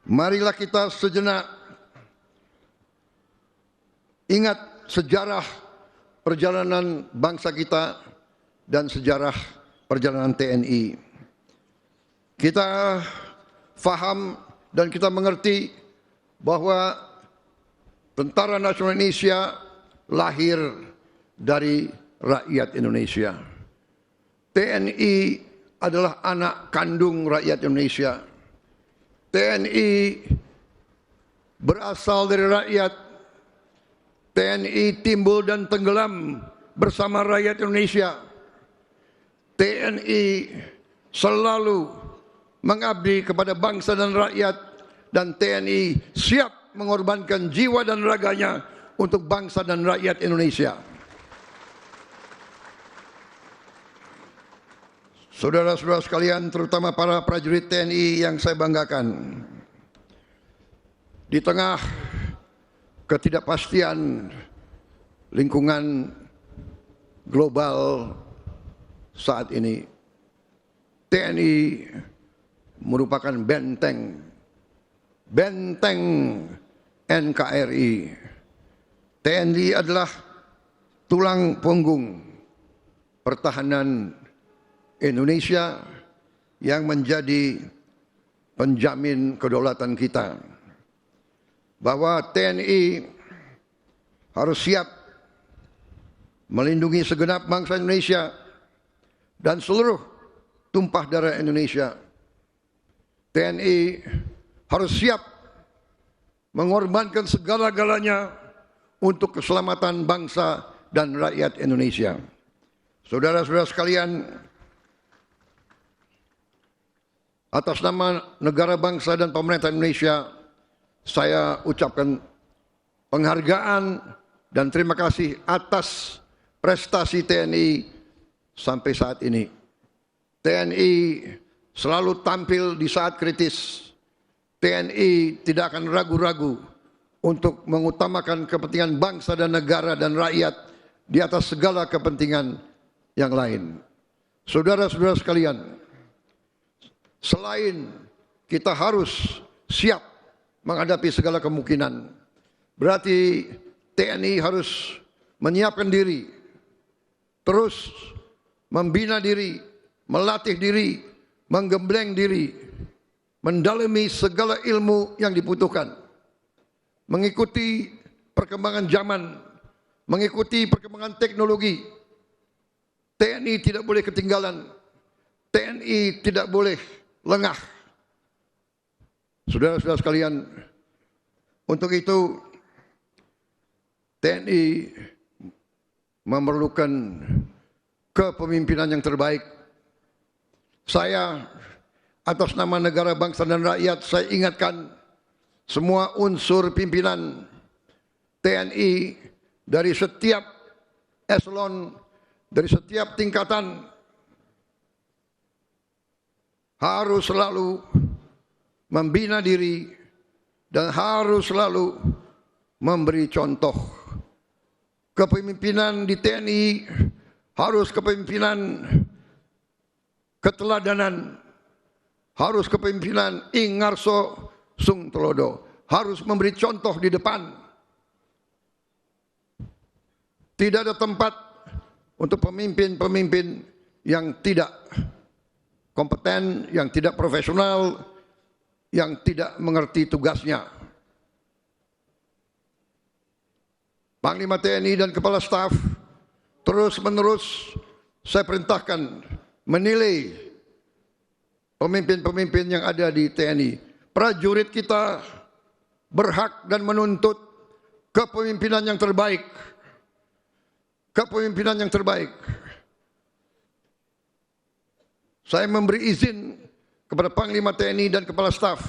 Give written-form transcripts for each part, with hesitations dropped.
Marilah kita sejenak ingat sejarah perjalanan bangsa kita dan sejarah perjalanan TNI. Kita faham dan kita mengerti bahwa Tentara Nasional Indonesia lahir dari rakyat Indonesia. TNI adalah anak kandung rakyat Indonesia. TNI berasal dari rakyat. TNI timbul dan tenggelam bersama rakyat Indonesia. TNI selalu mengabdi kepada bangsa dan rakyat, dan TNI siap mengorbankan jiwa dan raganya untuk bangsa dan rakyat Indonesia. Saudara-saudara sekalian, terutama para prajurit TNI yang saya banggakan, di tengah ketidakpastian lingkungan global saat ini, TNI merupakan benteng NKRI. TNI adalah tulang punggung pertahanan Indonesia yang menjadi penjamin kedaulatan kita. Bahwa TNI harus siap melindungi segenap bangsa Indonesia dan seluruh tumpah darah Indonesia. TNI harus siap mengorbankan segala-galanya untuk keselamatan bangsa dan rakyat Indonesia. Saudara-saudara sekalian, atas nama negara, bangsa, dan pemerintah Indonesia, saya ucapkan penghargaan dan terima kasih atas prestasi TNI sampai saat ini. TNI selalu tampil di saat kritis. TNI tidak akan ragu-ragu untuk mengutamakan kepentingan bangsa dan negara dan rakyat di atas segala kepentingan yang lain. Saudara-saudara sekalian, selain kita harus siap menghadapi segala kemungkinan, berarti TNI harus menyiapkan diri, terus membina diri, melatih diri, menggembleng diri, mendalami segala ilmu yang dibutuhkan, mengikuti perkembangan zaman, mengikuti perkembangan teknologi. TNI tidak boleh ketinggalan, TNI tidak boleh lengah. Saudara-saudara sekalian, untuk itu TNI memerlukan kepemimpinan yang terbaik. Saya atas nama negara, bangsa, dan rakyat, saya ingatkan semua unsur pimpinan TNI dari setiap eselon, dari setiap tingkatan, harus selalu membina diri dan harus selalu memberi contoh. Kepemimpinan di TNI harus kepemimpinan keteladanan, harus kepemimpinan Ingarso Sung Telodo, harus memberi contoh di depan. Tidak ada tempat untuk pemimpin-pemimpin yang tidak kompeten, yang tidak profesional, yang tidak mengerti tugasnya. Panglima TNI dan Kepala Staf terus-menerus saya perintahkan menilai pemimpin-pemimpin yang ada di TNI. Prajurit kita berhak dan menuntut kepemimpinan yang terbaik. Kepemimpinan yang terbaik. Saya memberi izin kepada Panglima TNI dan Kepala Staf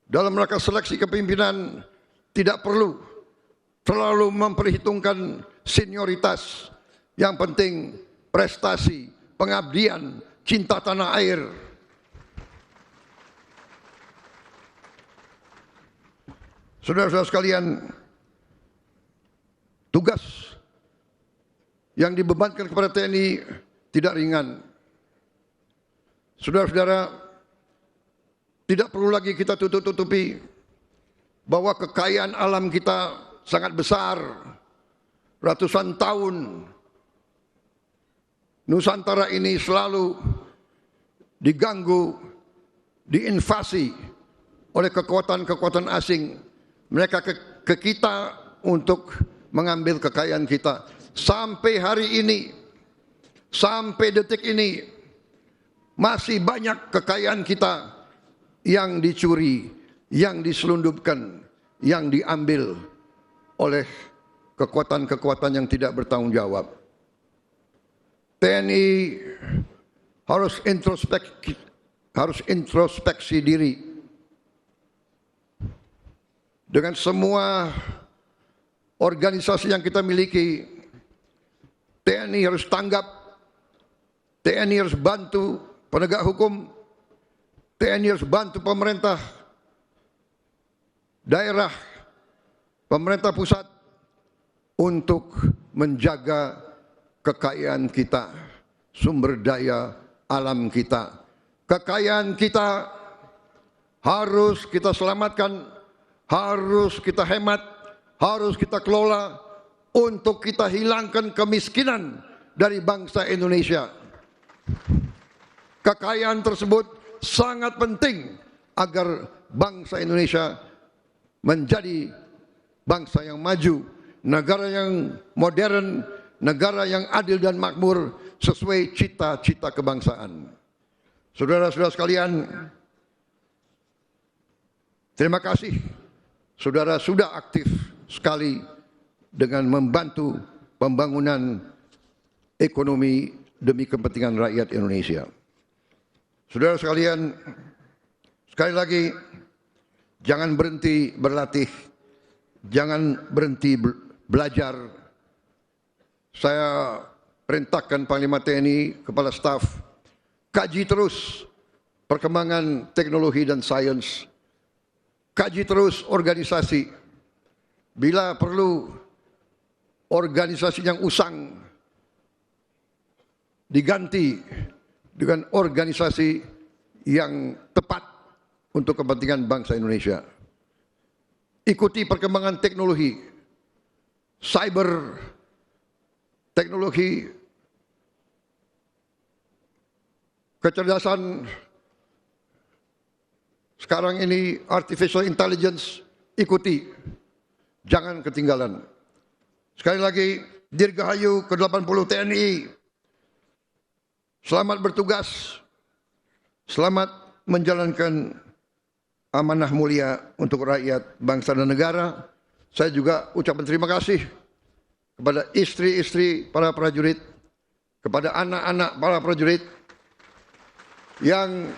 dalam rangka seleksi kepemimpinan tidak perlu terlalu memperhitungkan senioritas. Yang penting prestasi, pengabdian, cinta tanah air. Saudara-saudara sekalian, tugas yang dibebankan kepada TNI tidak ringan. Saudara-saudara, Tidak perlu lagi kita tutup-tutupi bahwa kekayaan alam kita sangat besar. Ratusan tahun Nusantara ini selalu diganggu, diinvasi oleh kekuatan-kekuatan asing. Mereka ke kita untuk mengambil kekayaan kita. Sampai hari ini, sampai detik ini, masih banyak kekayaan kita yang dicuri, yang diselundupkan, yang diambil oleh kekuatan-kekuatan yang tidak bertanggung jawab. TNI harus introspeksi diri. Dengan semua organisasi yang kita miliki, TNI harus tanggap, TNI harus bantu penegak hukum, TNI harus bantu pemerintah daerah, pemerintah pusat untuk menjaga kekayaan kita, sumber daya alam kita. Kekayaan kita harus kita selamatkan, harus kita hemat, harus kita kelola untuk kita hilangkan kemiskinan dari bangsa Indonesia. Kekayaan tersebut sangat penting agar bangsa Indonesia menjadi bangsa yang maju, negara yang modern, negara yang adil dan makmur sesuai cita-cita kebangsaan. Saudara-saudara sekalian, terima kasih saudara sudah aktif sekali dengan membantu pembangunan ekonomi demi kepentingan rakyat Indonesia. Saudara sekalian, sekali lagi, jangan berhenti berlatih, jangan berhenti belajar. Saya perintahkan Panglima TNI, Kepala Staf, kaji terus perkembangan teknologi dan sains. Kaji terus organisasi. Bila perlu organisasi yang usang diganti dengan organisasi yang tepat untuk kepentingan bangsa Indonesia. Ikuti perkembangan teknologi, cyber, teknologi, kecerdasan sekarang ini, artificial intelligence, ikuti, jangan ketinggalan. Sekali lagi, Dirgahayu ke-80 TNI, selamat bertugas, selamat menjalankan amanah mulia untuk rakyat, bangsa dan negara. Saya juga ucapkan terima kasih kepada istri-istri para prajurit, kepada anak-anak para prajurit yang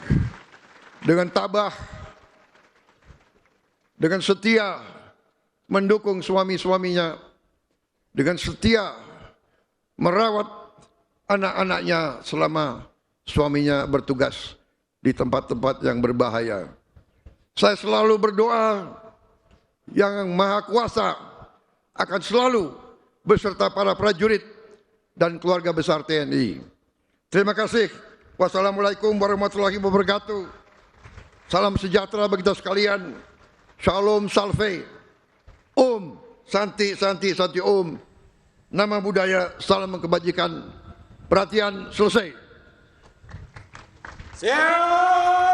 dengan tabah, dengan setia mendukung suami-suaminya, dengan setia merawat anak-anaknya selama suaminya bertugas di tempat-tempat yang berbahaya. Saya selalu berdoa yang Maha Kuasa akan selalu beserta para prajurit dan keluarga besar TNI. Terima kasih. Wassalamualaikum warahmatullahi wabarakatuh. Salam sejahtera bagi kita sekalian. Shalom Salve. Om Santi Santi Santi Om. Nama budaya, salam kebajikan. Perhatian, selesai. Siap.